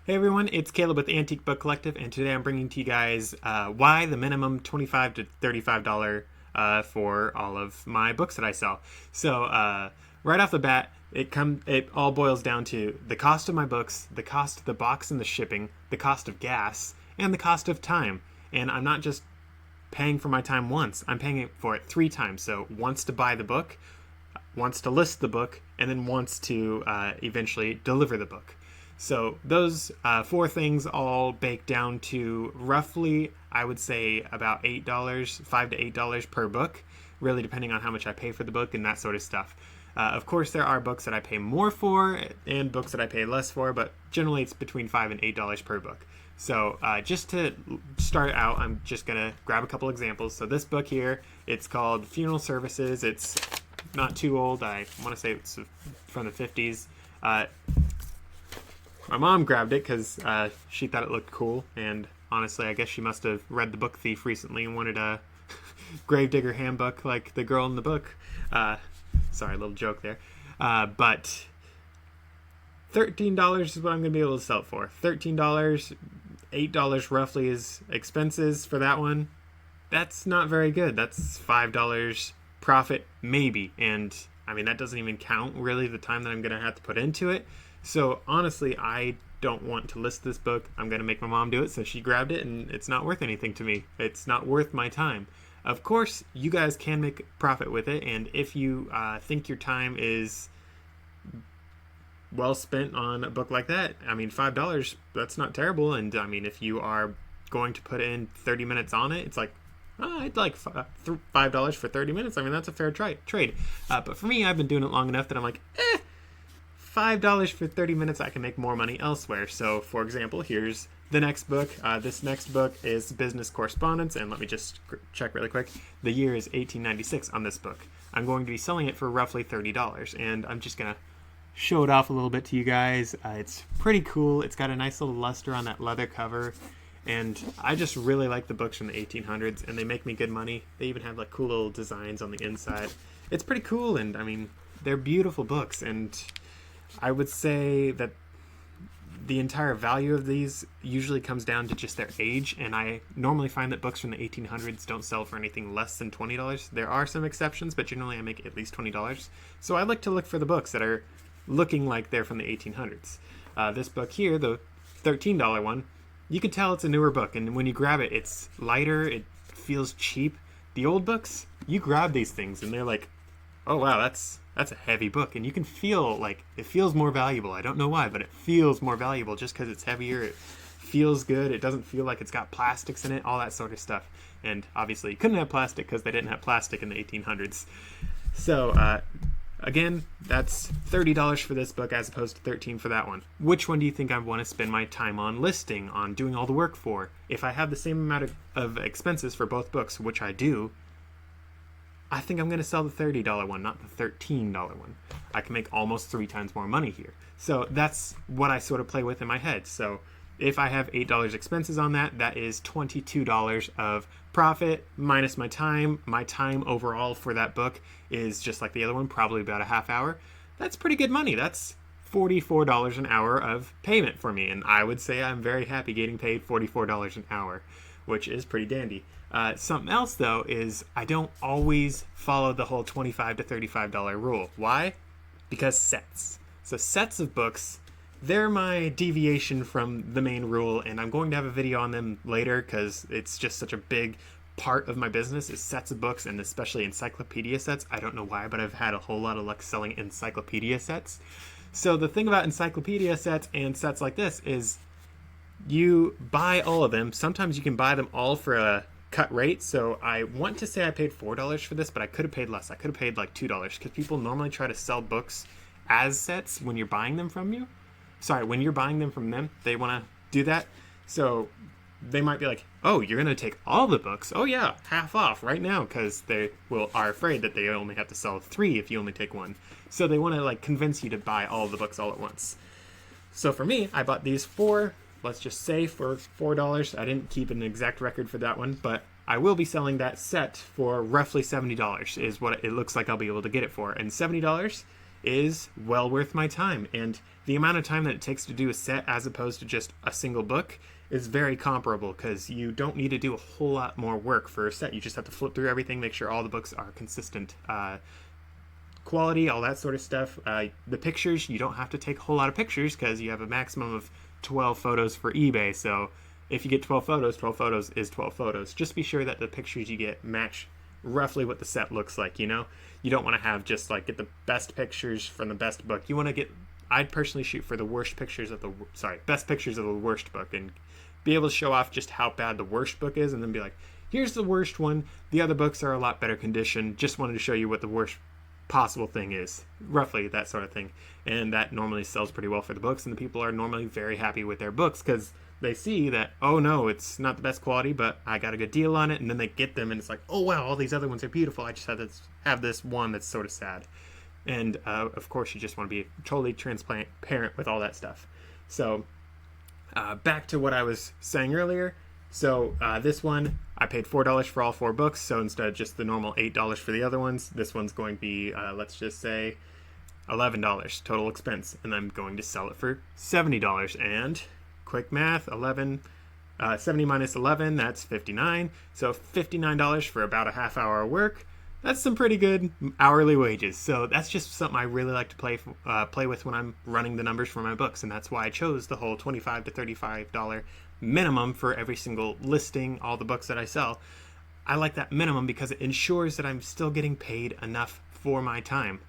Hey everyone, it's Caleb with Antique Book Collective, and today I'm bringing to you guys why the minimum $25 to $35 for all of my books that I sell. So right off the bat, it all boils down to the cost of my books, the cost of the box and the shipping, the cost of gas, and the cost of time. And I'm not just paying for my time once; I'm paying for it 3 times. So once to buy the book, once to list the book, and then once to eventually deliver the book. So those 4 things all bake down to roughly, I would say, about $8, $5 to $8 per book, really depending on how much I pay for the book and that sort of stuff. Of course, there are books that I pay more for and books that I pay less for, but generally it's between $5 and $8 per book. So just to start out, I'm just going to grab a couple examples. So this book here, it's called Funeral Services. It's not too old. I want to say it's from the 50s. My mom grabbed it because she thought it looked cool, and honestly, I guess she must have read The Book Thief recently and wanted a Gravedigger handbook like the girl in the book. Sorry, a little joke there. But $13 is what I'm going to be able to sell it for. $13, $8 roughly is expenses for that one. That's not very good. That's $5 profit, maybe. And I mean, that doesn't even count really the time that I'm going to have to put into it. So honestly, I don't want to list this book. I'm going to make my mom do it, so she grabbed it, and it's not worth anything to me. It's not worth my time. Of course, you guys can make profit with it, and if you think your time is well spent on a book like that, I mean, $5, that's not terrible. And I mean, if you are going to put in 30 minutes on it, it's like, I'd like $5 for 30 minutes. I mean, that's a fair trade. But for me, I've been doing it long enough that I'm like, $5 for 30 minutes, I can make more money elsewhere. So, for example, here's the next book. This next book is Business Correspondence, and let me just check really quick. The year is 1896 on this book. I'm going to be selling it for roughly $30, and I'm just going to show it off a little bit to you guys. It's pretty cool. It's got a nice little luster on that leather cover, and I just really like the books from the 1800s, and they make me good money. They even have like cool little designs on the inside. It's pretty cool, and I mean, they're beautiful books, and I would say that the entire value of these usually comes down to just their age, and I normally find that books from the 1800s don't sell for anything less than $20. There are some exceptions, but generally I make at least $20. So I like to look for the books that are looking like they're from the 1800s. This book here, the $13 one, you can tell it's a newer book, and when you grab it, it's lighter, it feels cheap. The old books, you grab these things, and they're like, oh wow, that's a heavy book, and you can feel like it feels more valuable. I don't know why, but it feels more valuable just because it's heavier. It feels good. It doesn't feel like it's got plastics in it, all that sort of stuff. And obviously, you couldn't have plastic because they didn't have plastic in the 1800s. So again, that's $30 for this book as opposed to $13 for that one. Which one do you think I want to spend my time on listing, on doing all the work for? If I have the same amount of expenses for both books, which I do, I think I'm going to sell the $30 one, not the $13 one. I can make almost 3 times more money here. So that's what I sort of play with in my head. So if I have $8 expenses on that, that is $22 of profit minus my time. My time overall for that book is just like the other one, probably about a half hour. That's pretty good money. That's $44 an hour of payment for me. And I would say I'm very happy getting paid $44 an hour, which is pretty dandy. Something else, though, is I don't always follow the whole $25 to $35 rule. Why? Because sets. So sets of books, they're my deviation from the main rule, and I'm going to have a video on them later because it's just such a big part of my business is sets of books, and especially encyclopedia sets. I don't know why, but I've had a whole lot of luck selling encyclopedia sets. So the thing about encyclopedia sets and sets like this is you buy all of them. Sometimes you can buy them all for a cut rate. So I want to say I paid $4 for this, but I could have paid less. I could have paid like $2 because people normally try to sell books as sets when you're buying them from you. Sorry, when you're buying them from them, they want to do that. So they might be like, oh, you're going to take all the books? Oh yeah, half off right now, because they are afraid that they only have to sell 3 if you only take 1. So they want to like convince you to buy all the books all at once. So for me, I bought these 4, let's just say for $4. I didn't keep an exact record for that one, but I will be selling that set for roughly $70 is what it looks like I'll be able to get it for. And $70 is well worth my time. And the amount of time that it takes to do a set as opposed to just a single book is very comparable, because you don't need to do a whole lot more work for a set. You just have to flip through everything, make sure all the books are consistent quality, all that sort of stuff. The pictures, you don't have to take a whole lot of pictures because you have a maximum of 12 photos for eBay. So if you get 12 photos is 12 photos. Just be sure that the pictures you get match roughly what the set looks like, you know? You don't want to have just like get the best pictures from the best book. You want to get, I'd personally shoot for the worst pictures of the, best pictures of the worst book, and be able to show off just how bad the worst book is, and then be like, here's the worst one. The other books are a lot better condition. Just wanted to show you what the worst possible thing is. Roughly that sort of thing. And that normally sells pretty well for the books, and the people are normally very happy with their books because they see that, oh no, it's not the best quality, but I got a good deal on it, and then they get them and it's like, oh wow, all these other ones are beautiful. I just have this one that's sort of sad. And of course you just want to be totally transparent with all that stuff. So back to what I was saying earlier. So this one, I paid $4 for all 4 books, so instead of just the normal $8 for the other ones, this one's going to be, let's just say, $11 total expense, and I'm going to sell it for $70. And quick math, 70 minus 11, that's 59. So $59 for about a half hour of work. That's some pretty good hourly wages. So that's just something I really like to play with when I'm running the numbers for my books, and that's why I chose the whole $25 to $35 minimum for every single listing, all the books that I sell. I like that minimum because it ensures that I'm still getting paid enough for my time.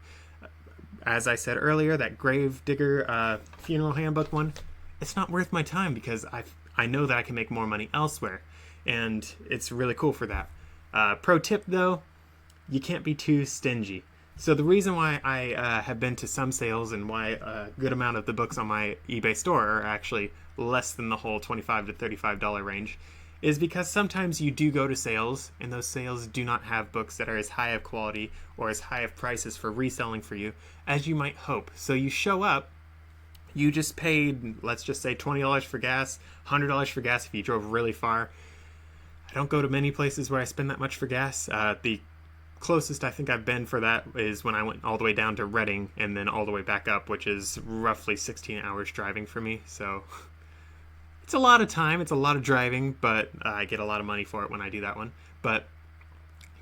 As I said earlier, that Gravedigger funeral handbook one, it's not worth my time because I know that I can make more money elsewhere, and it's really cool for that. Pro tip though, you can't be too stingy. So the reason why I have been to some sales and why a good amount of the books on my eBay store are actually less than the whole $25 to $35 range is because sometimes you do go to sales, and those sales do not have books that are as high of quality or as high of prices for reselling for you as you might hope. So you show up, you just paid, let's just say $20 for gas, $100 for gas if you drove really far. I don't go to many places where I spend that much for gas. The closest I think I've been for that is when I went all the way down to Reading and then all the way back up, which is roughly 16 hours driving for me. So it's a lot of time, it's a lot of driving, but I get a lot of money for it when I do that one. But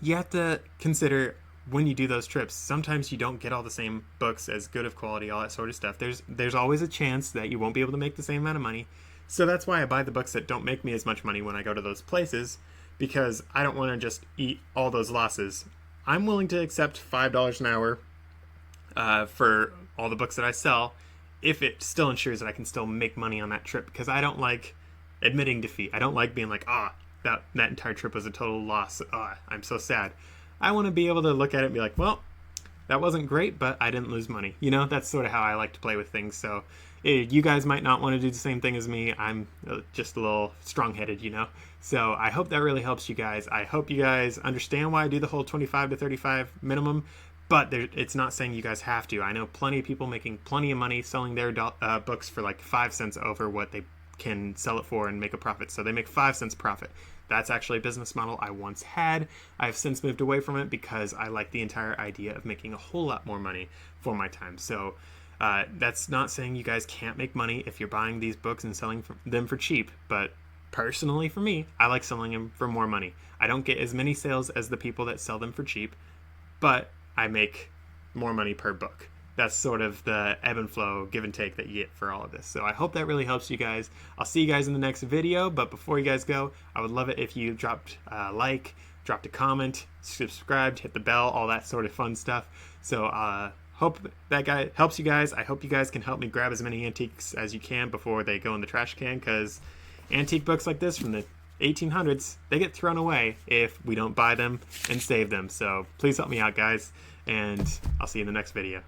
you have to consider when you do those trips, sometimes you don't get all the same books as good of quality, all that sort of stuff. There's always a chance that you won't be able to make the same amount of money. So that's why I buy the books that don't make me as much money when I go to those places, because I don't want to just eat all those losses. I'm willing to accept $5 an hour for all the books that I sell if it still ensures that I can still make money on that trip, because I don't like admitting defeat. I don't like being like, that entire trip was a total loss. I'm so sad. I want to be able to look at it and be like, well, that wasn't great, but I didn't lose money. You know, that's sort of how I like to play with things. So you guys might not want to do the same thing as me. I'm just a little strong-headed, you know. So I hope that really helps you guys. I hope you guys understand why I do the whole 25 to 35 minimum, but it's not saying you guys have to. I know plenty of people making plenty of money selling their books for like 5 cents over what they can sell it for and make a profit. So they make 5 cents profit. That's actually a business model I once had. I've since moved away from it because I like the entire idea of making a whole lot more money for my time. So that's not saying you guys can't make money if you're buying these books and selling them for cheap, but personally for me, I like selling them for more money. I don't get as many sales as the people that sell them for cheap, but I make more money per book. That's sort of the ebb and flow, give and take that you get for all of this. So I hope that really helps you guys. I'll see you guys in the next video, but before you guys go, I would love it if you dropped a like, dropped a comment, subscribed, hit the bell, all that sort of fun stuff. So hope that guy helps you guys. I hope you guys can help me grab as many antiques as you can before they go in the trash can, because antique books like this from the 1800s, they get thrown away if we don't buy them and save them. So please help me out, guys, and I'll see you in the next video.